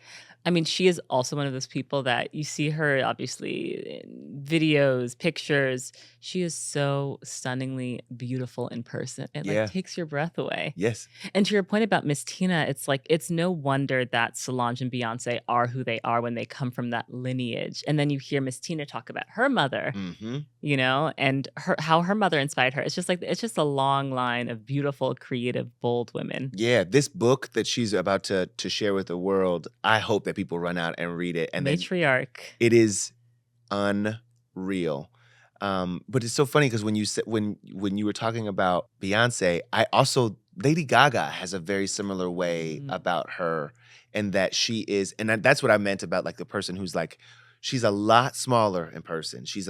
She is also one of those people that you see her obviously in videos, pictures. She is so stunningly beautiful in person. It takes your breath away.
Yes.
And to your point about Miss Tina, it's like, it's no wonder that Solange and Beyonce are who they are when they come from that lineage. And then you hear Miss Tina talk about her mother, and how her mother inspired her. It's just a long line of beautiful, creative, bold women.
Yeah. This book that she's about to share with the world, I hope that people run out and read it. And
Matriarch.
It is unreal. But it's so funny because when you were talking about Beyonce, Lady Gaga has a very similar way about her, and that she is, and that's what I meant about like the person who's like, she's a lot smaller in person. She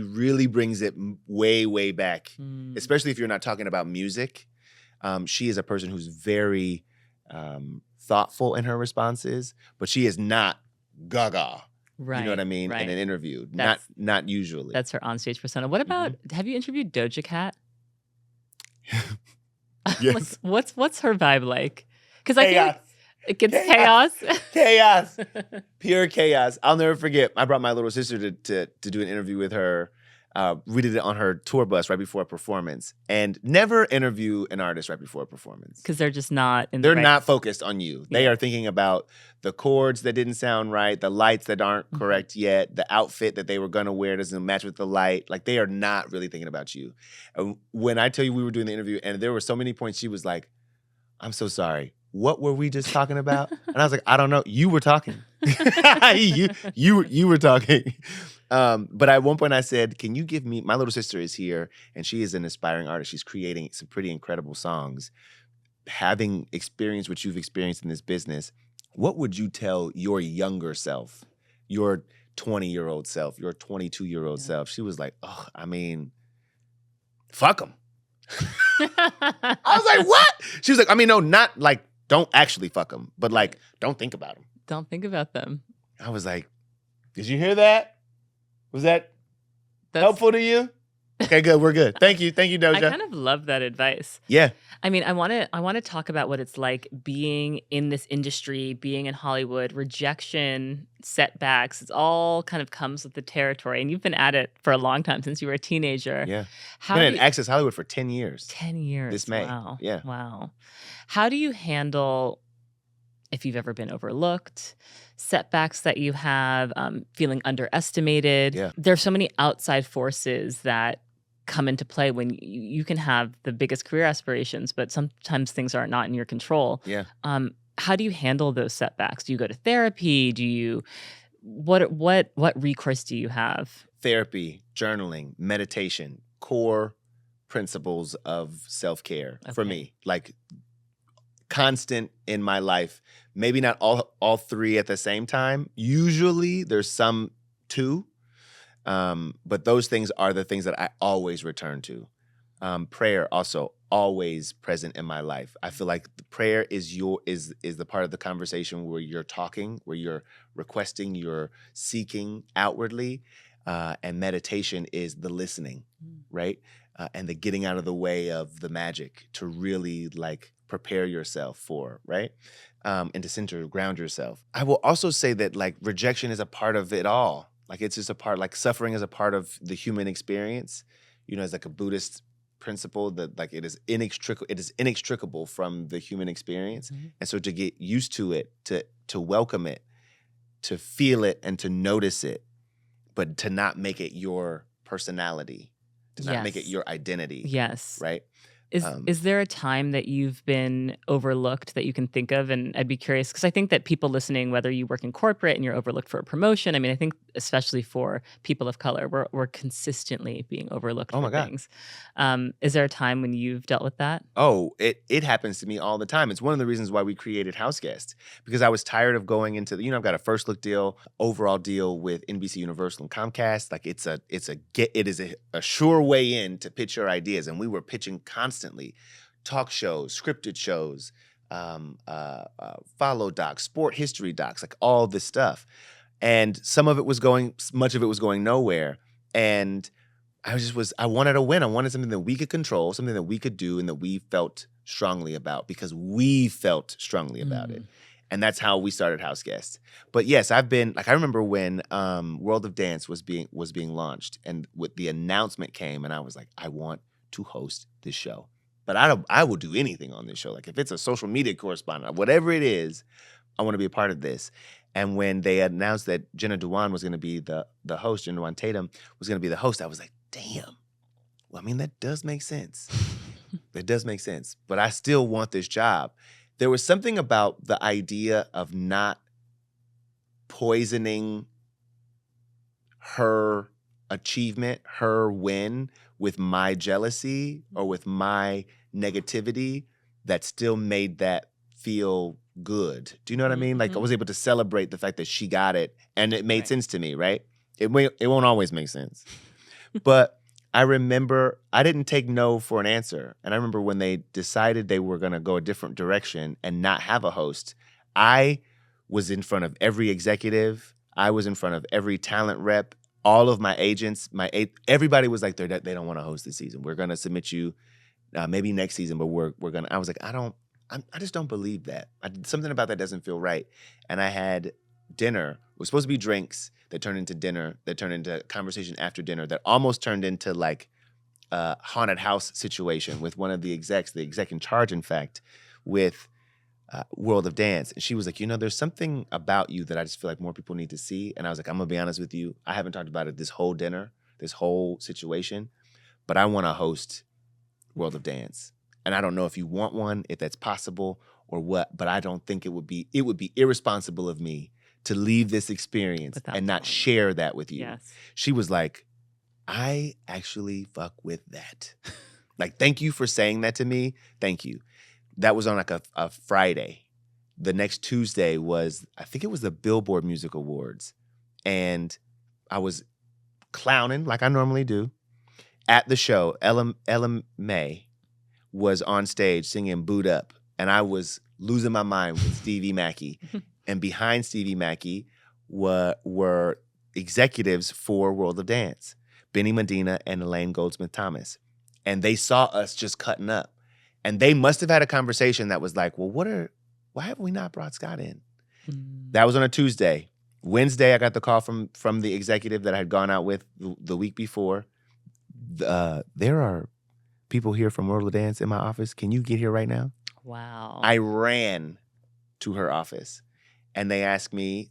really brings it way, way back, especially if you're not talking about music. She is a person who's very thoughtful in her responses, but she is not Gaga.
Right.
You know what I mean?
Right.
In an interview. Not usually.
That's her onstage persona. What about, have you interviewed dojacat?
Yes.
What's her vibe like? Because I feel like it gets chaos.
Chaos. Pure chaos. I'll never forget. I brought my little sister to do an interview with her. We did it on her tour bus right before a performance. And never interview an artist right before a performance.
Because they're just not in
They're
the right...
not focused on you. They are thinking about the chords that didn't sound right, the lights that aren't correct yet, the outfit that they were going to wear doesn't match with the light. Like, they are not really thinking about you. And when I tell you we were doing the interview, and there were so many points she was like, I'm so sorry. What were we just talking about? And I was like, I don't know. You were talking. you were talking. But at one point I said, can you give me, my little sister is here and she is an aspiring artist. She's creating some pretty incredible songs. Having experienced what you've experienced in this business, what would you tell your younger self, your 20-year-old self, your 22-year-old self? She was like, oh, I mean, fuck them. I was like, what? She was like, I mean, no, not like, don't actually fuck them, but like, don't think about them.
Don't think about them.
I was like, did you hear that? Was that helpful to you? Okay, good. We're good. Thank you, Doja.
I kind of love that advice.
Yeah.
I mean, I want to talk about what it's like being in this industry, being in Hollywood, rejection, setbacks. It all kind of comes with the territory. And you've been at it for a long time, since you were a teenager.
Yeah. I've been in Access Hollywood for 10 years.
10 years.
This May.
Wow.
Yeah.
Wow. How do you handle, if you've ever been overlooked, setbacks that you have, feeling underestimated?
Yeah.
There's so many outside forces that come into play when you can have the biggest career aspirations, but sometimes things are not in your control.
Yeah.
How do you handle those setbacks? Do you go to therapy? Do you what recourse do you have?
Therapy, journaling, meditation, core principles of self-care for me. Like, constant in my life. Maybe not all three at the same time. Usually there's some two. But those things are the things that I always return to. Prayer also always present in my life. I feel like the prayer is the part of the conversation where you're talking, where you're requesting, you're seeking outwardly, and meditation is the listening, right? And the getting out of the way of the magic to really like prepare yourself for, right? And to center, ground yourself. I will also say that like rejection is a part of it all. Like, it's just a part, like suffering is a part of the human experience. You know, it's like a Buddhist principle that like it is inextricable from the human experience. Mm-hmm. And so to get used to it, to welcome it, to feel it and to notice it, but to not make it your personality, to not make it your identity.
Yes.
Right?
Is there a time that you've been overlooked that you can think of? And I'd be curious, because I think that people listening, whether you work in corporate and you're overlooked for a promotion, I mean, I think especially for people of color, we're consistently being overlooked for things. Is there a time when you've dealt with that?
Oh, it happens to me all the time. It's one of the reasons why we created House Guest, because I was tired of going into I've got a first look deal, overall deal with NBC Universal and Comcast. Like, it is a sure way in to pitch your ideas, and we were pitching constantly. Talk shows, scripted shows, follow docs, sport history docs, like all this stuff. And much of it was going nowhere. And I wanted a win. I wanted something that we could control, something that we could do and that we felt strongly about, because we felt strongly about it. And that's how we started House Guest. But yes, I remember when World of Dance was being launched, and with the announcement came, and I was like, I want to host this show. But I will do anything on this show. Like, if it's a social media correspondent, whatever it is, I want to be a part of this. And when they announced that Jenna Dewan was going to be the host, Jenna Dewan Tatum was going to be the host, I was like, damn. Well, I mean, that does make sense. That does make sense. But I still want this job. There was something about the idea of not poisoning her achievement, her win, with my jealousy or with my negativity that still made that feel good. Do you know what I mean? Like, I was able to celebrate the fact that she got it, and it made sense to me, right? It won't always make sense. But I remember I didn't take no for an answer. And I remember when they decided they were going to go a different direction and not have a host, I was in front of every executive. I was in front of every talent rep. All of my agents, everybody was like, they don't want to host this season. We're going to submit you maybe next season, but we're going to. I was like, I just don't believe that. Something about that doesn't feel right. And I had dinner. It was supposed to be drinks. that turned into dinner, that turned into conversation after dinner, that almost turned into like a haunted house situation with one of the exec in charge, in fact, with World of Dance. And she was like, there's something about you that I just feel like more people need to see. And I was like, I'm going to be honest with you. I haven't talked about it this whole dinner, this whole situation, but I want to host World of Dance. And I don't know if you want one, if that's possible or what, but I don't think it would be irresponsible of me to leave this experience and not share that with you.
Yes.
She was like, I actually fuck with that. Like, thank you for saying that to me. Thank you. That was on like a Friday. The next Tuesday was, I think it was the Billboard Music Awards. And I was clowning like I normally do. At the show, Ella May was on stage singing Boot Up. And I was losing my mind with Stevie Mackey. And behind Stevie Mackey were executives for World of Dance, Benny Medina and Elaine Goldsmith-Thomas. And they saw us just cutting up. And they must have had a conversation that was like, well, why have we not brought Scott in? That was on a Tuesday. Wednesday, I got the call from the executive that I had gone out with the week before. There are people here from World of Dance in my office. Can you get here right now?
Wow.
I ran to her office. And they asked me,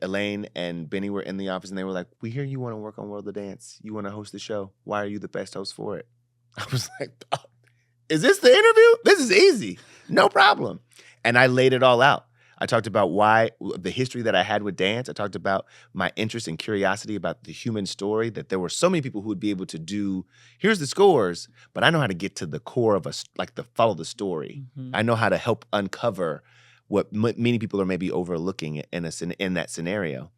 Elaine and Benny were in the office, and they were like, we hear you want to work on World of Dance. You want to host the show. Why are you the best host for it? I was like, oh, is this the interview? This is easy. No problem. And I laid it all out. I talked about the history that I had with dance. I talked about my interest and curiosity about the human story, that there were so many people who would be able to do, here's the scores, but I know how to get to the core of follow the story.
Mm-hmm.
I know how to help uncover what many people are maybe overlooking in that scenario.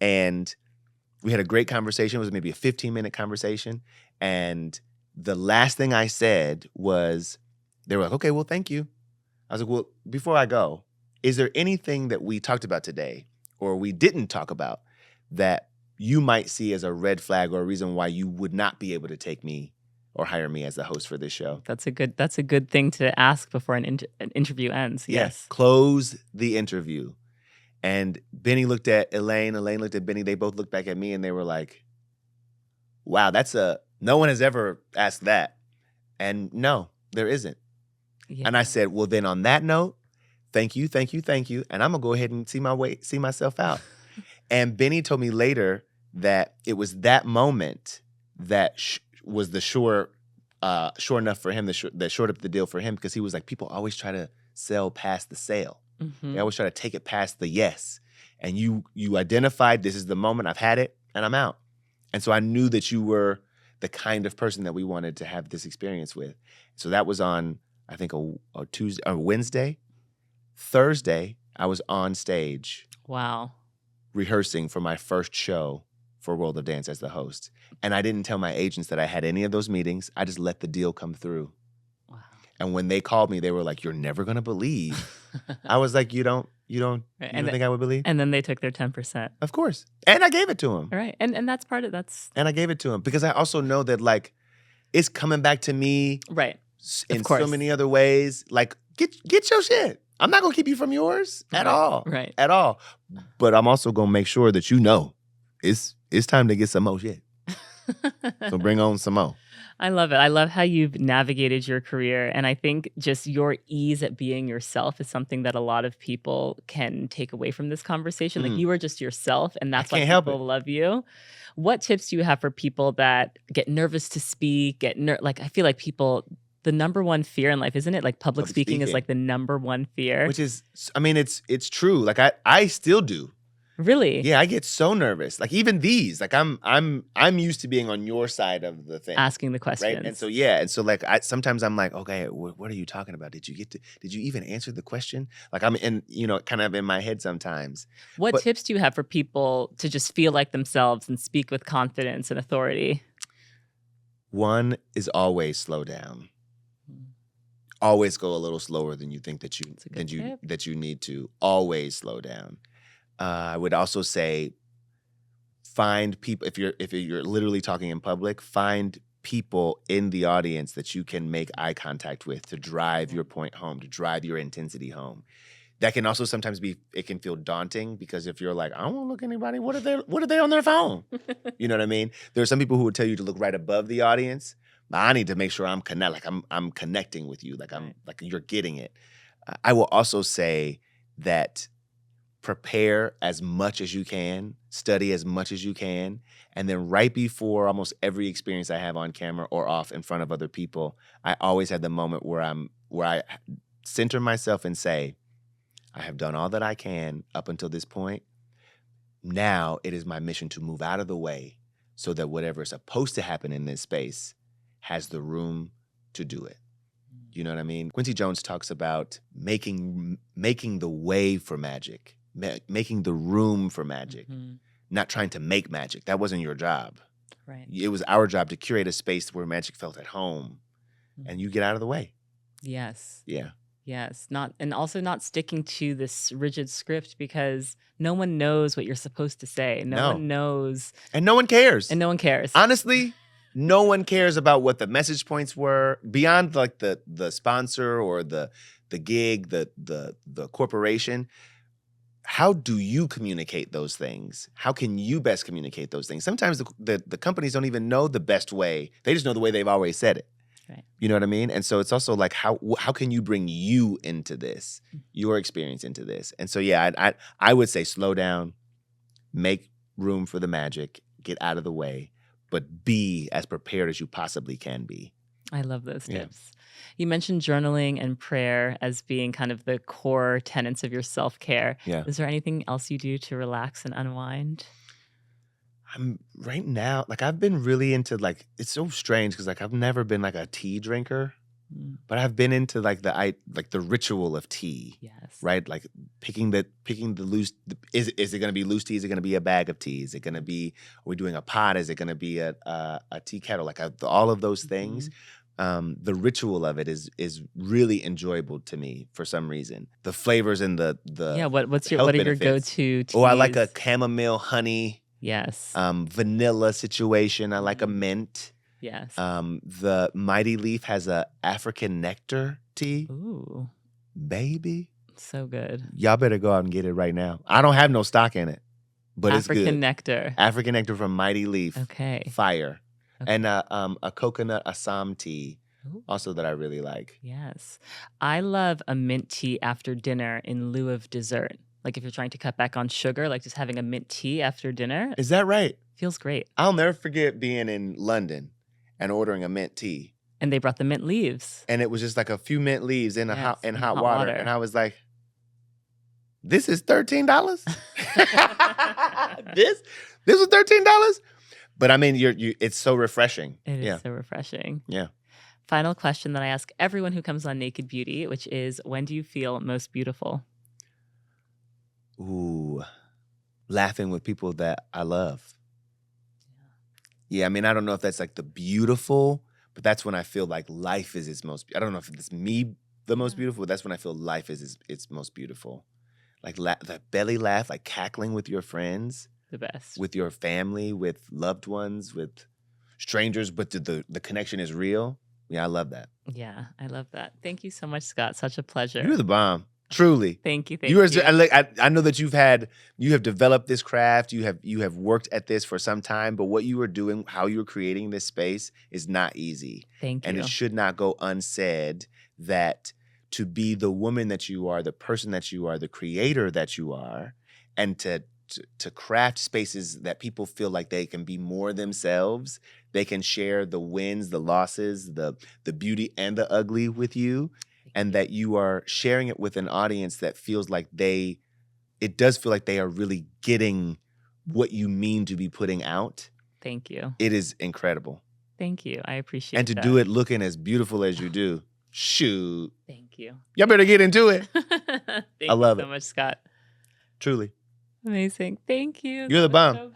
And we had a great conversation. It was maybe a 15-minute conversation. And the last thing I said was, they were like, okay, well, thank you. I was like, well, before I go, is there anything that we talked about today or we didn't talk about that you might see as a red flag or a reason why you would not be able to take me or hire me as the host for this show?
That's a good thing to ask before an interview ends. Yes.
Close the interview. And Benny looked at Elaine looked at Benny. They both looked back at me and they were like, wow, no one has ever asked that. And no, there isn't. Yeah. And I said, well, then on that note, thank you. And I'm going to go ahead and see myself out. And Benny told me later that it was that moment that was the sure enough for him, that shored up the deal for him, because he was like, people always try to sell past the sale. Mm-hmm. They always try to take it past the yes. And you identified, this is the moment, I've had it, and I'm out. And so I knew that you were the kind of person that we wanted to have this experience with. So that was on, I think, a Tuesday, or Wednesday. Thursday, I was on stage.
Wow.
Rehearsing for my first show for World of Dance as the host. And I didn't tell my agents that I had any of those meetings. I just let the deal come through. Wow. And when they called me, they were like, you're never going to believe. I was like, you don't think I would believe?
And then they took their 10%.
Of course. And I gave it to him.
All right. And that's part of that's.
And I gave it to him because I also know that like it's coming back to me.
Right.
In so many other ways. Like get your shit. I'm not going to keep you from yours at all.
Right.
At all. But I'm also going to make sure that it's time to get some more shit. So bring on some more.
I love it. I love how you've navigated your career. And I think just your ease at being yourself is something that a lot of people can take away from this conversation. Like you are just yourself, and that's why people love you. What tips do you have for people that get nervous to speak, I feel like people, the number one fear in life, isn't it? Like public speaking is like the number one fear.
Which is, I mean, it's true. Like I still do.
Really?
Yeah, I get so nervous. Like even these, like I'm used to being on your side of the thing,
asking the questions,
right? And so like sometimes I'm like, okay, what are you talking about? Did you even answer the question? Like I'm in, kind of in my head sometimes.
What tips do you have for people to just feel like themselves and speak with confidence and authority?
One is always slow down. Always go a little slower than you think that you need to. Always slow down. I would also say, find people, if you're literally talking in public, find people in the audience that you can make eye contact with to drive your point home, to drive your intensity home. That can also sometimes it can feel daunting because if you're like, I don't want to look at anybody, what are they on their phone? You know what I mean? There are some people who would tell you to look right above the audience. But I need to make sure I'm connecting with you, like you're getting it. I will also say that prepare as much as you can, study as much as you can, and then right before almost every experience I have on camera or off in front of other people, I always have the moment where I center myself and say, I have done all that I can up until this point. Now it is my mission to move out of the way so that whatever is supposed to happen in this space has the room to do it. You know what I mean? Quincy Jones talks about making the way for magic, making the room for magic, not trying to make magic. That wasn't your job.
Right.
It was our job to curate a space where magic felt at home, and you get out of the way.
Yes.
Yeah.
Yes. Also not sticking to this rigid script because no one knows what you're supposed to say. No one knows.
And no one cares.
Honestly,
no one cares about what the message points were beyond like the sponsor or the gig, the corporation. How do you communicate those things? How can you best communicate those things? Sometimes the companies don't even know the best way. They just know the way they've always said it.
Right.
You know what I mean? And so it's also like how can you bring you into this, your experience into this? And so yeah, I would say slow down, make room for the magic, get out of the way, but be as prepared as you possibly can be.
I love those tips. You mentioned journaling and prayer as being kind of the core tenets of your self-care.
Yeah.
Is there anything else you do to relax and unwind?
I'm right now, like I've been really into like, it's so strange because like I've never been like a tea drinker, but I've been into like the ritual of tea.
Yes.
Right? Like picking the loose, is it going to be loose tea? Is it going to be a bag of tea? Is it going to be, are we doing a pot? Is it going to be a tea kettle? Like all of those things. The ritual of it is really enjoyable to me for some reason. The flavors and the
what are your go-to teas?
Oh, I like a chamomile honey.
Yes.
Vanilla situation. I like a mint.
Yes.
The Mighty Leaf has a African nectar tea.
Ooh.
Baby.
So good.
Y'all better go out and get it right now. I don't have no stock in it, but it's good.
African nectar.
African nectar from Mighty Leaf.
Okay.
Fire.
Okay.
And a coconut Assam tea.
Ooh.
Also that I really like.
Yes. I love a mint tea after dinner in lieu of dessert. Like if you're trying to cut back on sugar, like just having a mint tea after dinner.
Is that right?
Feels great.
I'll never forget being in London and ordering a mint tea.
And they brought the mint leaves.
And it was just like a few mint leaves in hot water. And I was like, this is $13? This was $13? But I mean, it's so refreshing.
It is so refreshing.
Yeah.
Final question that I ask everyone who comes on Naked Beauty, which is, when do you feel most beautiful?
Ooh, laughing with people that I love. Yeah, I mean, I don't know if that's like the beautiful, but that's when I feel like life is its most, I don't know if it's me the most beautiful, but that's when I feel life is its most beautiful. Like the belly laugh, like cackling with your friends.
The best.
With your family, with loved ones, with strangers, but the connection is real. Yeah, I love that.
Yeah, I love that. Thank you so much, Scott. Such a pleasure.
You're the bomb. Truly.
Thank you.
I know that you have developed this craft. You have worked at this for some time, but what you are doing, how you're creating this space is not easy.
Thank you.
And it should not go unsaid that to be the woman that you are, the person that you are, the creator that you are, and to craft spaces that people feel like they can be more themselves, they can share the wins, the losses, the beauty and the ugly with you. And that you are sharing it with an audience that feels like it does feel like they are really getting what you mean to be putting out.
Thank you.
It is incredible.
Thank you. I appreciate it.
And to do it looking as beautiful as you do, shoot.
Thank you.
Y'all better get into it.
I love it so much, Scott.
Truly.
Amazing. Thank you.
You're the bomb.